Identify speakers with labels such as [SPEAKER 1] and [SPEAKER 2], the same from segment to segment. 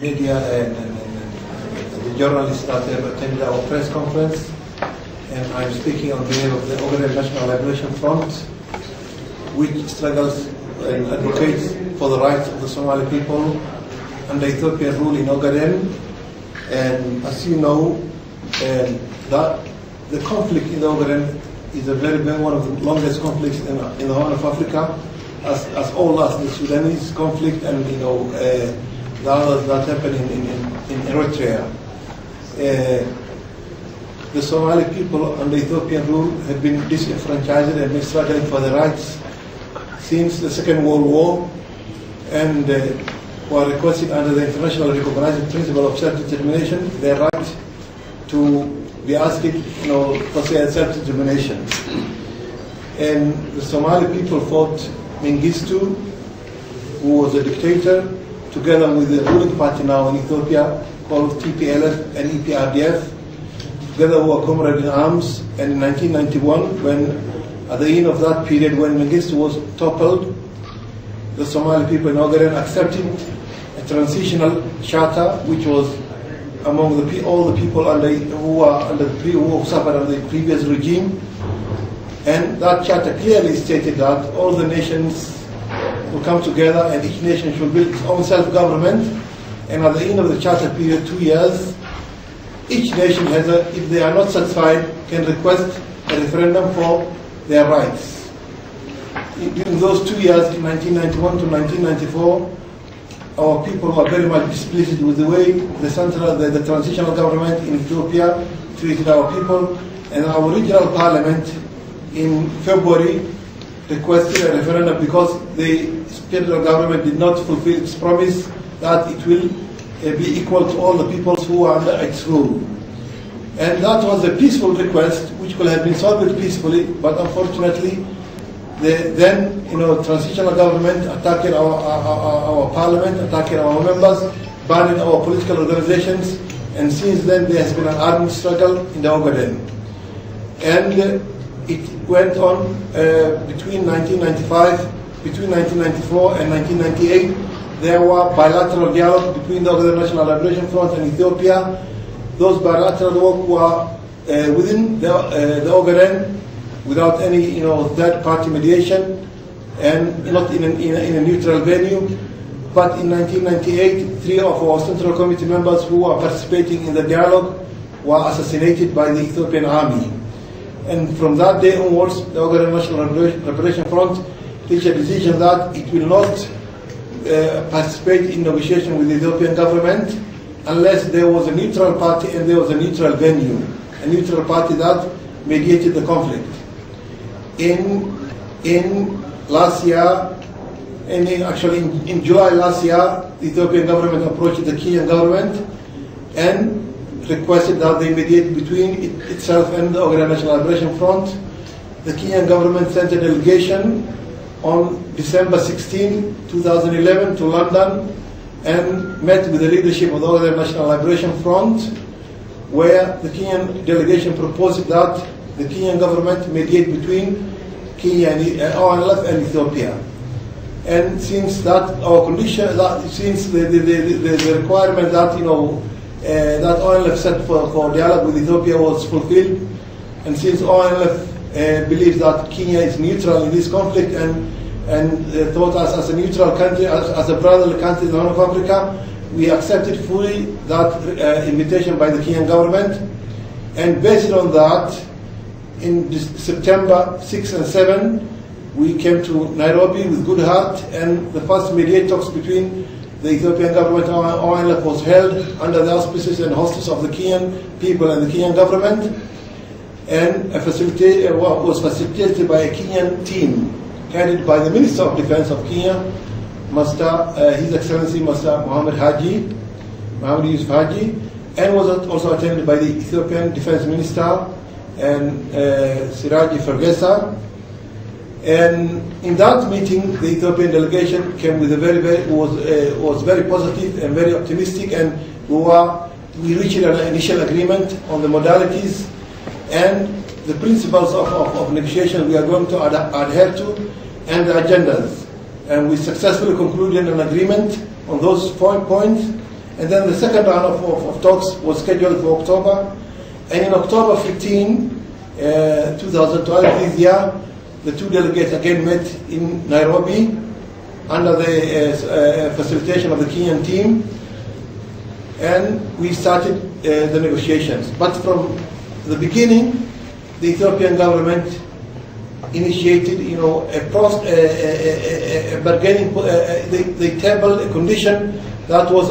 [SPEAKER 1] media and the journalists that have attended our press conference. And I'm speaking on behalf of the Ogaden National Liberation Front, which struggles and advocates for the rights of the Somali people under Ethiopian rule in Ogaden. And as you know, that the conflict in Ogaden is one of the longest conflicts in the Horn of Africa, as all as the Sudanese conflict and the others that happen in Eritrea. The Somali people under Ethiopian rule have been disenfranchised and been struggling for their rights since the Second World War, and were requesting under the international recognized principle of self-determination their right to be asked, for self-determination. And the Somali people fought Mengistu, who was a dictator, together with the ruling party now in Ethiopia called TPLF and EPRDF, together were comrades in arms. And in 1991, when at the end of that period, when Mengistu was toppled, the Somali people in Ogaden accepted a transitional charter, which was among all the people who suffered under the previous regime. And that charter clearly stated that all the nations will come together and each nation should build its own self-government. And at the end of the charter period, 2 years, each nation has if they are not satisfied, can request a referendum for their rights. During those 2 years, in 1991 to 1994, our people were very much displeased with the way the transitional government in Ethiopia treated our people, and our regional parliament in February requested a referendum because the federal government did not fulfill its promise that it will be equal to all the peoples who are under its rule. And that was a peaceful request which could have been solved peacefully, but unfortunately the then transitional government attacked our parliament, attacked our members, banning our political organizations, and since then there has been an armed struggle in the Ogaden. And it went on between 1994 and 1998. There were bilateral dialogue between the Ogaden National Liberation Front and Ethiopia. Those bilateral work were within the Ogaden, without any third-party mediation, and not in a neutral venue. But in 1998, 3 of our Central Committee members who were participating in the dialogue were assassinated by the Ethiopian army. And from that day onwards, the Ogaden National Liberation Front reached a decision that it will not participate in negotiation with the Ethiopian government unless there was a neutral party and there was a neutral venue, a neutral party that mediated the conflict. In last year, in July last year, the Ethiopian government approached the Kenyan government and requested that they mediate between itself and the Ogaden National Liberation Front. The Kenyan government sent a delegation on December 16, 2011 to London and met with the leadership of the Ogaden National Liberation Front, where the Kenyan delegation proposed that the Kenyan government mediate between Kenya and ONLF and Ethiopia. And since that our condition, since the requirement that that ONLF set for dialogue with Ethiopia was fulfilled, and since ONLF believes that Kenya is neutral in this conflict and thought us as a neutral country, as a brotherly country in the Horn of Africa, we accepted fully that invitation by the Kenyan government. And based on that, in September 6 and 7, we came to Nairobi with good heart, and the first mediate talks between the Ethiopian government and ONLF was held under the auspices and hostess of the Kenyan people and the Kenyan government, and was facilitated by a Kenyan team headed by the Minister of Defense of Kenya, His Excellency Master Mohamed Yusuf Haji, and was also attended by the Ethiopian Defense Minister and Siraji Fergesa. And in that meeting, the Ethiopian delegation came with was very positive and very optimistic, and we reached an initial agreement on the modalities and the principles of negotiation we are going to adhere to, and the agendas. And we successfully concluded an agreement on those 4 points, And then the second round of talks was scheduled for October. And in October 15, 2012, this year, the two delegates again met in Nairobi under the facilitation of the Kenyan team, and we started the negotiations. But from the beginning, the Ethiopian government initiated, a bargaining. They tabled a condition that was,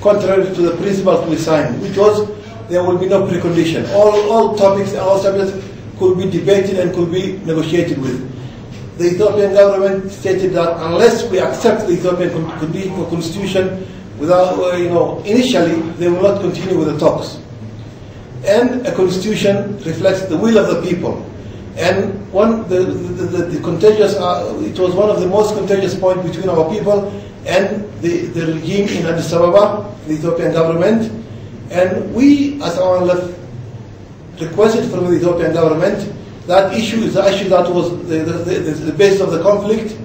[SPEAKER 1] contrary to the principles we signed, which was there will be no precondition. All topics and all subjects could be debated and could be negotiated with. The Ethiopian government stated that unless we accept the Ethiopian constitution, without, initially they will not continue with the talks. And a constitution reflects the will of the people. And the contagious, it was one of the most contagious points between our people and the regime in Addis Ababa, the Ethiopian government. And we, as our left, requested from the Ethiopian government that issue is the issue that was the basis of the conflict.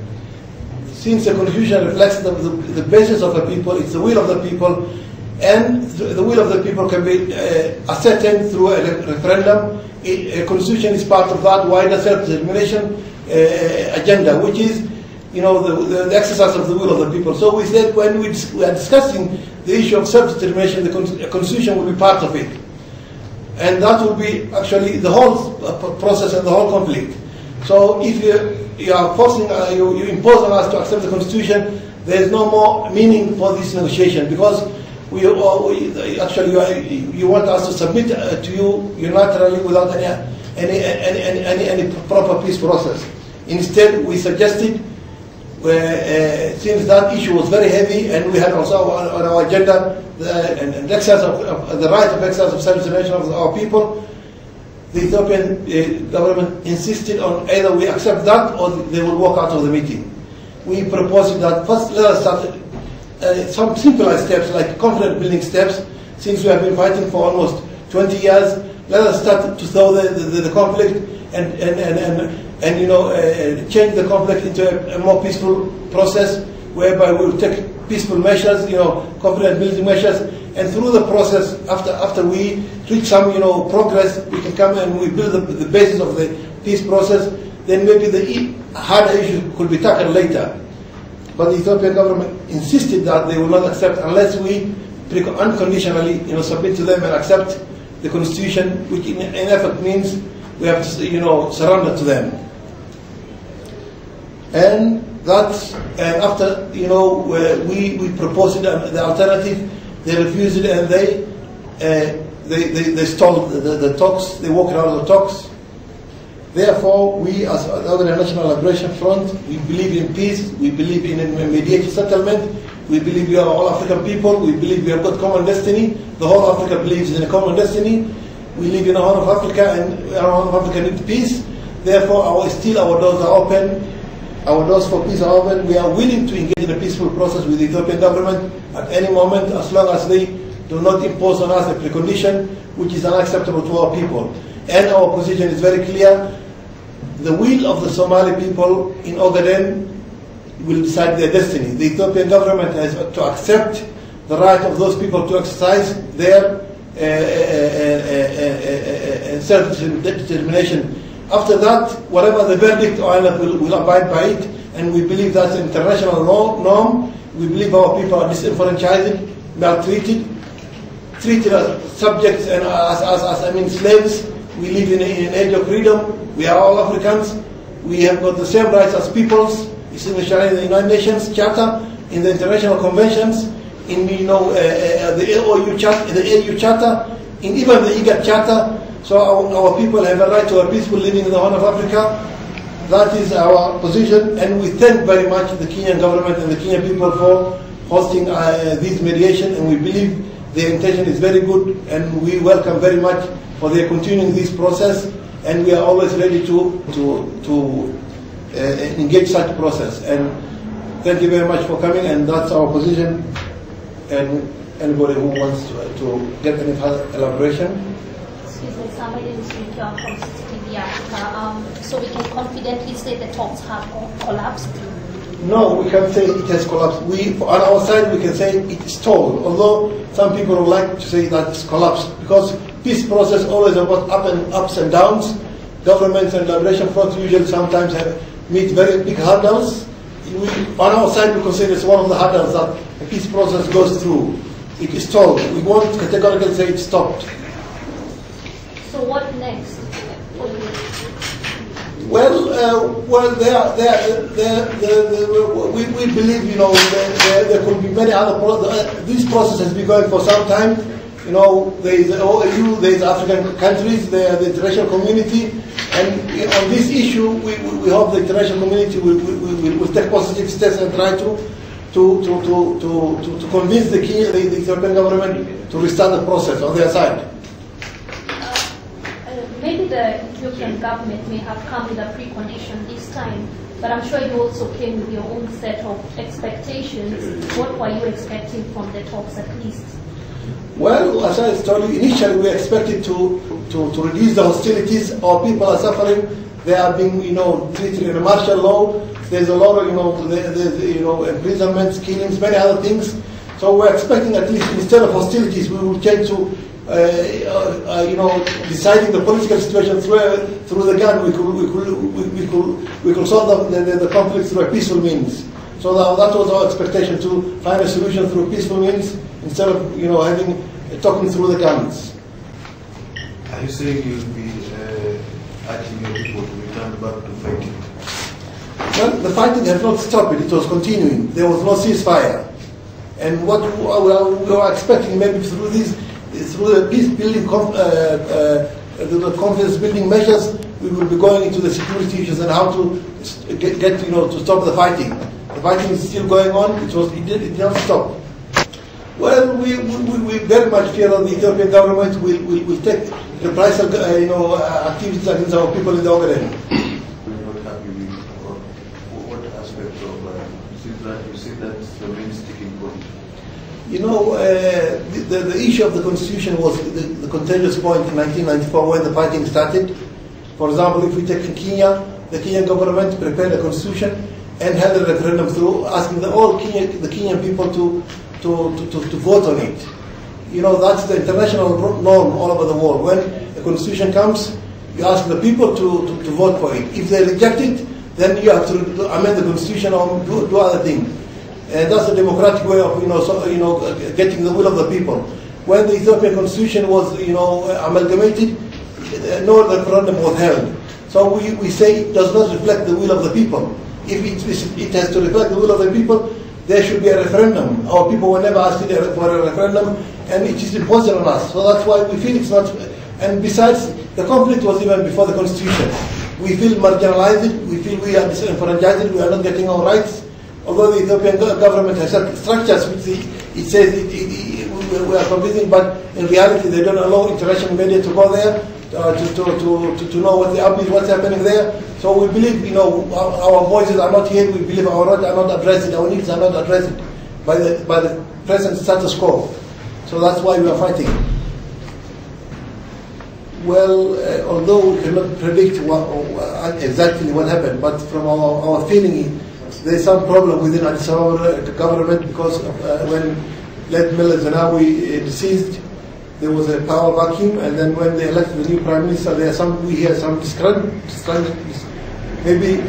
[SPEAKER 1] Since the constitution reflects the basis of the people, it's the will of the people, and the will of the people can be ascertained through a referendum. A constitution is part of that wider self-determination agenda, which is, the exercise of the will of the people. So we said when we are discussing the issue of self-determination, the constitution will be part of it. And that will be actually the whole process and the whole conflict. So if you are forcing, you impose on us to accept the constitution, there is no more meaning for this negotiation, because you want us to submit to you unilaterally without any proper peace process. Instead, we suggested, since that issue was very heavy, and we had also on our agenda the exercise of the right of exercise of self-determination of our people, the Ethiopian government insisted on either we accept that or they will walk out of the meeting. We proposed that first let us start some simple steps, like confidence building steps. Since we have been fighting for almost 20 years, let us start to solve the conflict and change the conflict into a more peaceful process, whereby we will take peaceful measures, confidence building measures, and through the process, after we reach some progress, we can come and we build the basis of the peace process. Then maybe the harder issue could be tackled later. But the Ethiopian government insisted that they will not accept unless we unconditionally submit to them and accept the constitution, which in effect means we have to surrender to them. And that's after we proposed the alternative, they refused it, and they stalled the talks. They walked out of the talks. Therefore, we as the Ogaden National Liberation Front, we believe in peace, we believe in a mediated settlement, we believe we are all African people, we believe we have got common destiny, the whole Africa believes in a common destiny, we live in the Horn of Africa, and our Horn of Africa needs peace. Therefore, our doors are open, our doors for peace are open. We are willing to engage in a peaceful process with the Ethiopian government at any moment, as long as they do not impose on us a precondition which is unacceptable to our people. And our position is very clear. The will of the Somali people in Ogaden will decide their destiny. The Ethiopian government has to accept the right of those people to exercise their self-determination. After that, whatever the verdict, ILF will abide by it, and we believe that's an international norm. We believe our people are disenfranchised, maltreated, treated as subjects and as slaves. We live in an age of freedom. We are all Africans. We have got the same rights as peoples. It's in the United Nations Charter, in the international conventions, in the AU Charter, in even the IGAD Charter. So our people have a right to a peaceful living in the Horn of Africa. That is our position, and we thank very much the Kenyan government and the Kenyan people for hosting this mediation, and we believe their intention is very good, and we welcome very much for their continuing this process, and we are always ready to engage such process. And thank you very much for coming, and that's our position. And anybody who wants to get any further elaboration.
[SPEAKER 2] Excuse me, somebody is from TV Africa. So we can confidently say the talks have collapsed?
[SPEAKER 1] No, we can't say it has collapsed. On our side, we can say it stalled, although some people would like to say that it's collapsed, because peace process always about ups and downs. Governments and liberation fronts usually sometimes meet very big hurdles. On our side, we consider it's one of the hurdles that the peace process goes through. It is stalled. We won't categorically say it stopped.
[SPEAKER 2] So what next for you?
[SPEAKER 1] Well, we believe, there could be many other processes. This process has been going for some time. There is the OAU, there is African countries, there the international community, and on this issue, we hope the international community will take positive steps and try to convince the Ethiopian government to restart the process on their side.
[SPEAKER 2] Maybe the Ethiopian government may have come with a precondition this time, but I'm sure you also came with your own set of expectations. What were you expecting from the talks at least?
[SPEAKER 1] Well, as I told you, initially we expected to reduce the hostilities. Our people are suffering. They are being, treated in a martial law. There's a lot of, imprisonments, killings, many other things. So we're expecting at least instead of hostilities, we will change to, deciding the political situation through the gun. We could solve the conflict through a peaceful means. So that was our expectation, to find a solution through peaceful means instead of talking through the guns.
[SPEAKER 3] Are you saying you'll be urging your people to return back to fighting?
[SPEAKER 1] Well, the fighting has not stopped. It was continuing. There was no ceasefire. And what we were expecting, maybe through the peace building, the confidence building measures, we will be going into the security issues and how to get to stop the fighting. The fighting is still going on. It did not stop. Well, we very much fear that the Ethiopian government will take reprisal, activities against our people in the Ogaden.
[SPEAKER 3] We're not happy with what aspect of you see that's the main sticking point?
[SPEAKER 1] The issue of the constitution was the contentious point in 1994 when the fighting started. For example, if we take in Kenya, the Kenyan government prepared a constitution and held a referendum through, asking the Kenyan people to vote on it. That's the international norm all over the world. When a constitution comes, you ask the people to vote for it. If they reject it, then you have to amend the constitution or do other things. And that's a democratic way of getting the will of the people. When the Ethiopian constitution was amalgamated, no referendum was held. So we say it does not reflect the will of the people. If it has to reflect the will of the people, there should be a referendum. Our people were never asked for a referendum, and it is imposed on us. So that's why we feel it's not. And besides, the conflict was even before the constitution. We feel marginalized. We feel we are disenfranchised. We are not getting our rights. Although the Ethiopian government has structures which it says we are convincing, but in reality they don't allow international media to go there to know what's happening there. So we believe, our voices are not heard. We believe our rights are not addressed. Our needs are not addressed by the present status quo. So that's why we are fighting. Well, although we cannot predict exactly what happened, but from our feeling, there is some problem within Addis Ababa government because when late Meles Zenawi deceased, there was a power vacuum, and then when they elected the new prime minister, we hear some disgruntled. Maybe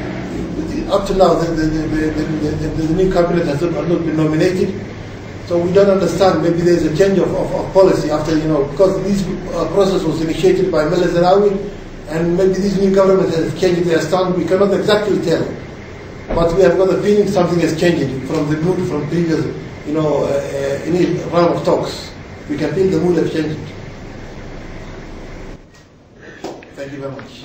[SPEAKER 1] up to now, the new cabinet has not been nominated, so we don't understand. Maybe there is a change of policy after, because this process was initiated by Meles Zenawi, and maybe this new government has changed their stand. We cannot exactly tell, but we have got the feeling something has changed from the mood from previous, any round of talks. We can feel the mood has changed. Thank you very much.